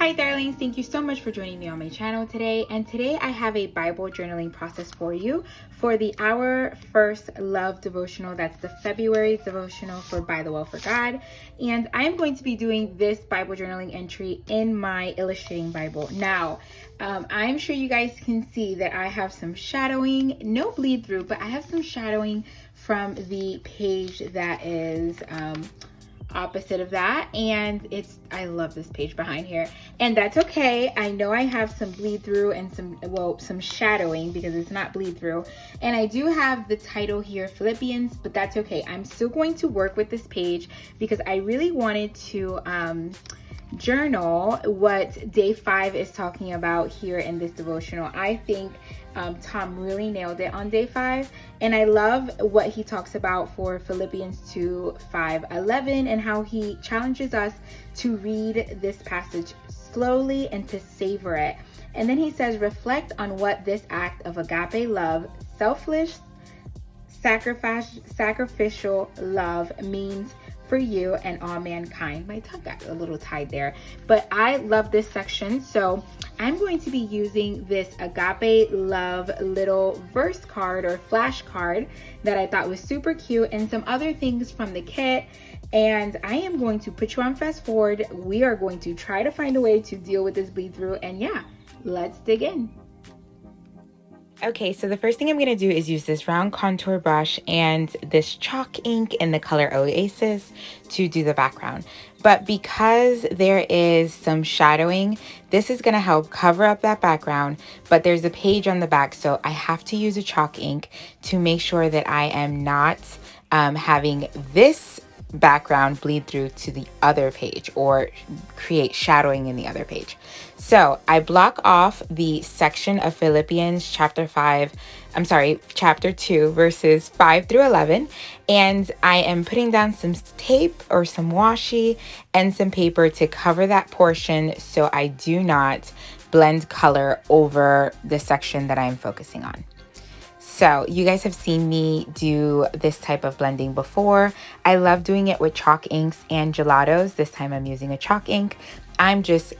Hi darlings, thank you so much for joining me on my channel today. And today I have a Bible journaling process for you for the Our First Love devotional. That's the February devotional for ByTheWell4God. And I am going to be doing this Bible journaling entry in my illustrating Bible. Now, I'm sure you guys can see that I have some shadowing, no bleed through, but I have some shadowing from the page that is opposite of that, and I love this page behind here, and that's okay. I know I have some bleed through and some shadowing because it's not bleed through, and I do have the title here, Philippians, but that's okay. I'm still going to work with this page because I really wanted to journal what day 5 is talking about here in this devotional. I think Tom really nailed it on day 5, and I love what he talks about for Philippians 2:5-11 and how he challenges us to read this passage slowly and to savor it. And then he says, reflect on what this act of agape love, selfless, sacrificial love means for you and all mankind. My tongue got a little tied there, but I love this section. So I'm going to be using this agape love little verse card or flash card that I thought was super cute and some other things from the kit. And I am going to put you on fast forward. We are going to try to find a way to deal with this bleed through, and yeah, let's dig in. Okay, so the first thing I'm going to do is use this round contour brush and this chalk ink in the color Oasis to do the background. But because there is some shadowing, this is going to help cover up that background, but there's a page on the back, so I have to use a chalk ink to make sure that I am not having this background bleed through to the other page or create shadowing in the other page. So I block off the section of Philippians chapter 2 verses 5-11, and I am putting down some tape or some washi and some paper to cover that portion so I do not blend color over the section that I'm focusing on. So you guys have seen me do this type of blending before. I love doing it with chalk inks and gelatos. This time I'm using a chalk ink. I'm just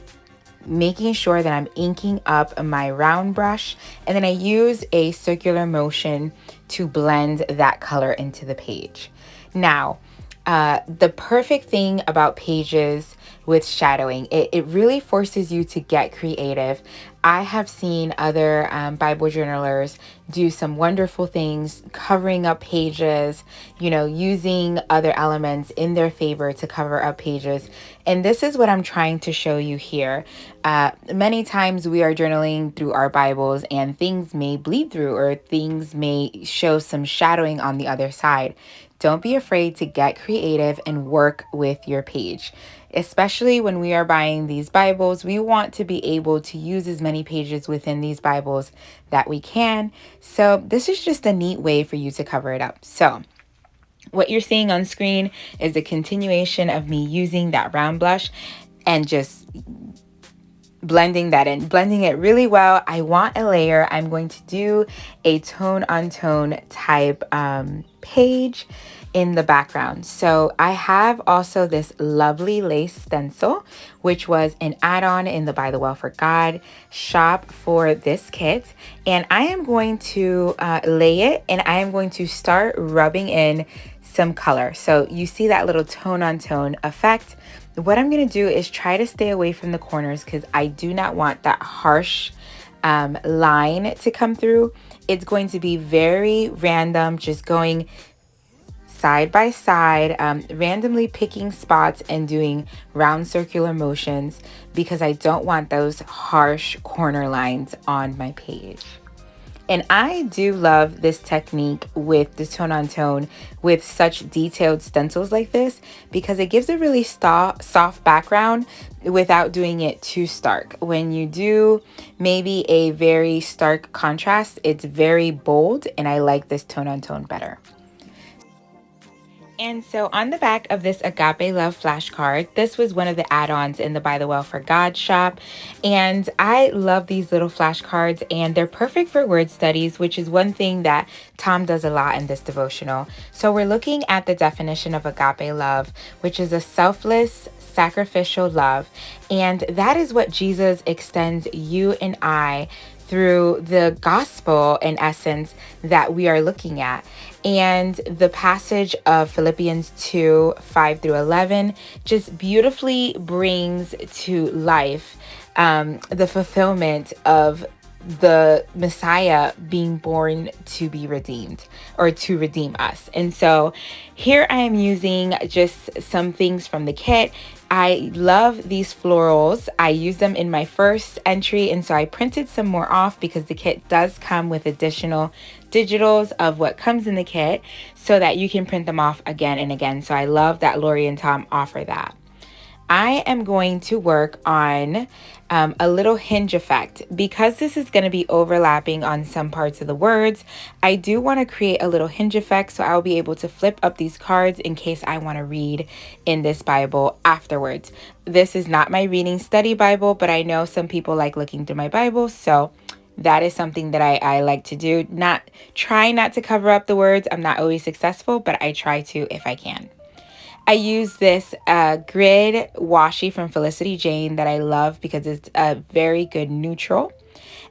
making sure that I'm inking up my round brush, and then I use a circular motion to blend that color into the page. Now, the perfect thing about pages with shadowing, it really forces you to get creative. I have seen other Bible journalers do some wonderful things, covering up pages, using other elements in their favor to cover up pages. And this is what I'm trying to show you here. Many times we are journaling through our Bibles and things may bleed through or things may show some shadowing on the other side. Don't be afraid to get creative and work with your page. Especially when we are buying these Bibles, we want to be able to use as many pages within these Bibles that we can. So this is just a neat way for you to cover it up. So what you're seeing on screen is a continuation of me using that round blush and just blending that in, blending it really well. I want a layer. I'm going to do a tone on tone type page in the background. So I have also this lovely lace stencil, which was an add-on in the ByTheWell4God shop for this kit. And I am going to lay it, and I am going to start rubbing in some color. So you see that little tone on tone effect. What I'm going to do is try to stay away from the corners because I do not want that harsh line to come through. It's going to be very random, just going side by side, randomly picking spots and doing round circular motions because I don't want those harsh corner lines on my page. And I do love this technique with the tone on tone with such detailed stencils like this because it gives a really soft background without doing it too stark. When you do maybe a very stark contrast, it's very bold, and I like this tone on tone better. And so on the back of this Agape Love flashcard, this was one of the add-ons in the ByTheWell4God shop. And I love these little flashcards, and they're perfect for word studies, which is one thing that Tom does a lot in this devotional. So we're looking at the definition of agape love, which is a selfless, sacrificial love. And that is what Jesus extends you and I through the gospel, in essence, that we are looking at. And the passage of Philippians 2:5-11 just beautifully brings to life the fulfillment of the Messiah being born to be redeemed, or to redeem us. And so here I am using just some things from the kit. I love these florals. I use them in my first entry, and so I printed some more off because the kit does come with additional digitals of what comes in the kit so that you can print them off again and again. So I love that Lori and Tom offer that. I am going to work on a little hinge effect. Because this is going to be overlapping on some parts of the words, I do want to create a little hinge effect, so I'll be able to flip up these cards in case I want to read in this Bible afterwards. This is not my reading study Bible, but I know some people like looking through my Bible, so that is something that I like to do. Try not to cover up the words. I'm not always successful, but I try to if I can. I use this grid washi from Felicity Jane that I love because it's a very good neutral.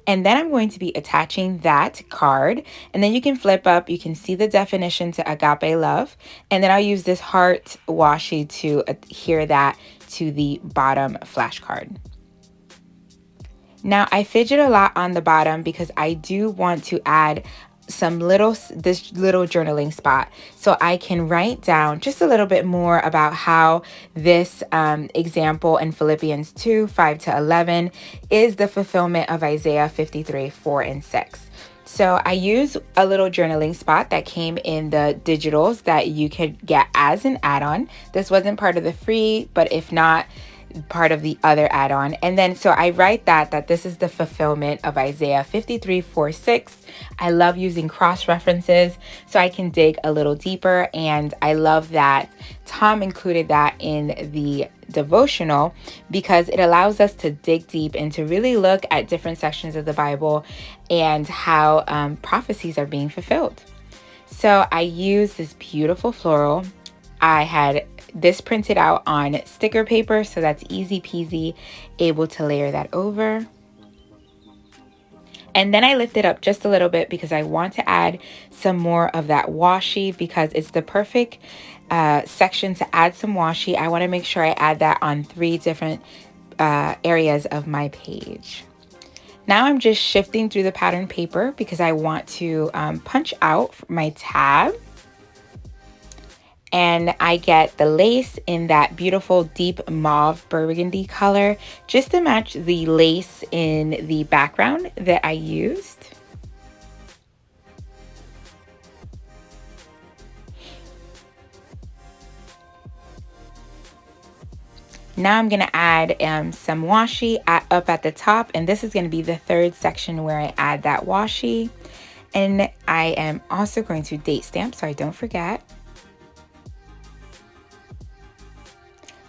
And then I'm going to be attaching that card. And then you can flip up. You can see the definition to agape love. And then I'll use this heart washi to adhere that to the bottom flashcard. Now, I fidget a lot on the bottom because I do want to add this little journaling spot so I can write down just a little bit more about how this example in Philippians 2:5-11 is the fulfillment of Isaiah 53:4-6. So I use a little journaling spot that came in the digitals that you could get as an add-on. This wasn't part of the free, but if not, part of the other add-on. And then so I write that this is the fulfillment of Isaiah 53:4-6. I love using cross references so I can dig a little deeper, and I love that Tom included that in the devotional because it allows us to dig deep and to really look at different sections of the Bible and how prophecies are being fulfilled. So I use this beautiful floral. I had this printed out on sticker paper, so that's easy peasy, able to layer that over. And then I lift it up just a little bit because I want to add some more of that washi because it's the perfect section to add some washi. I want to make sure I add that on 3 different areas of my page. Now I'm just shifting through the pattern paper because I want to punch out my tab. And I get the lace in that beautiful deep mauve burgundy color just to match the lace in the background that I used. Now I'm going to add some washi up at the top, and this is going to be the 3rd section where I add that washi. And I am also going to date stamp so I don't forget.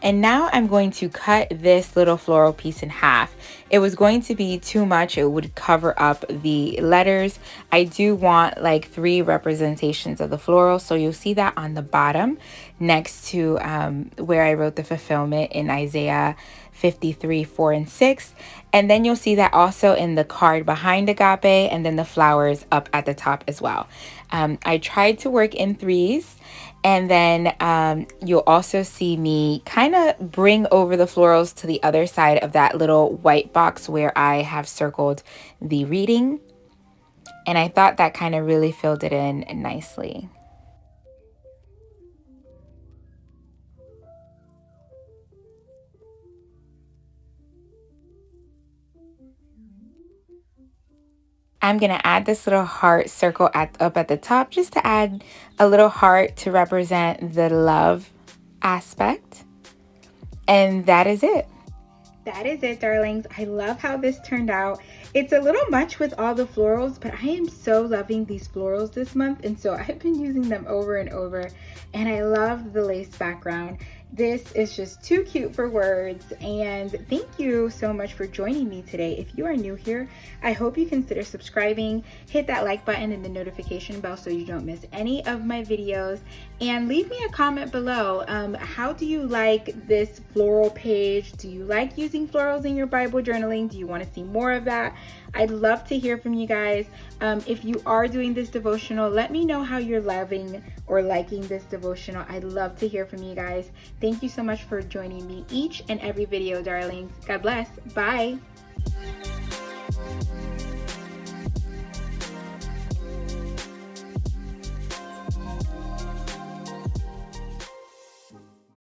And now I'm going to cut this little floral piece in half. It was going to be too much. It would cover up the letters. I do want like 3 representations of the floral. So you'll see that on the bottom next to where I wrote the fulfillment in Isaiah 53:4-6. And then you'll see that also in the card behind agape, and then the flowers up at the top as well. I tried to work in 3s. And then you'll also see me kind of bring over the florals to the other side of that little white box where I have circled the reading. And I thought that kind of really filled it in nicely. I'm going to add this little heart circle up at the top just to add a little heart to represent the love aspect. And that is it. That is it, darlings. I love how this turned out. It's a little much with all the florals, but I am so loving these florals this month. And so I've been using them over and over. And I love the lace background. This is just too cute for words, and thank you so much for joining me today. If you are new here, I hope you consider subscribing, hit that like button and the notification bell so you don't miss any of my videos, and leave me a comment below. How do you like this floral page? Do you like using florals in your Bible journaling? Do you want to see more of that? I'd love to hear from you guys. If you are doing this devotional, let me know how you're loving or liking this devotional. I'd love to hear from you guys. Thank you so much for joining me each and every video, darlings. God bless. Bye.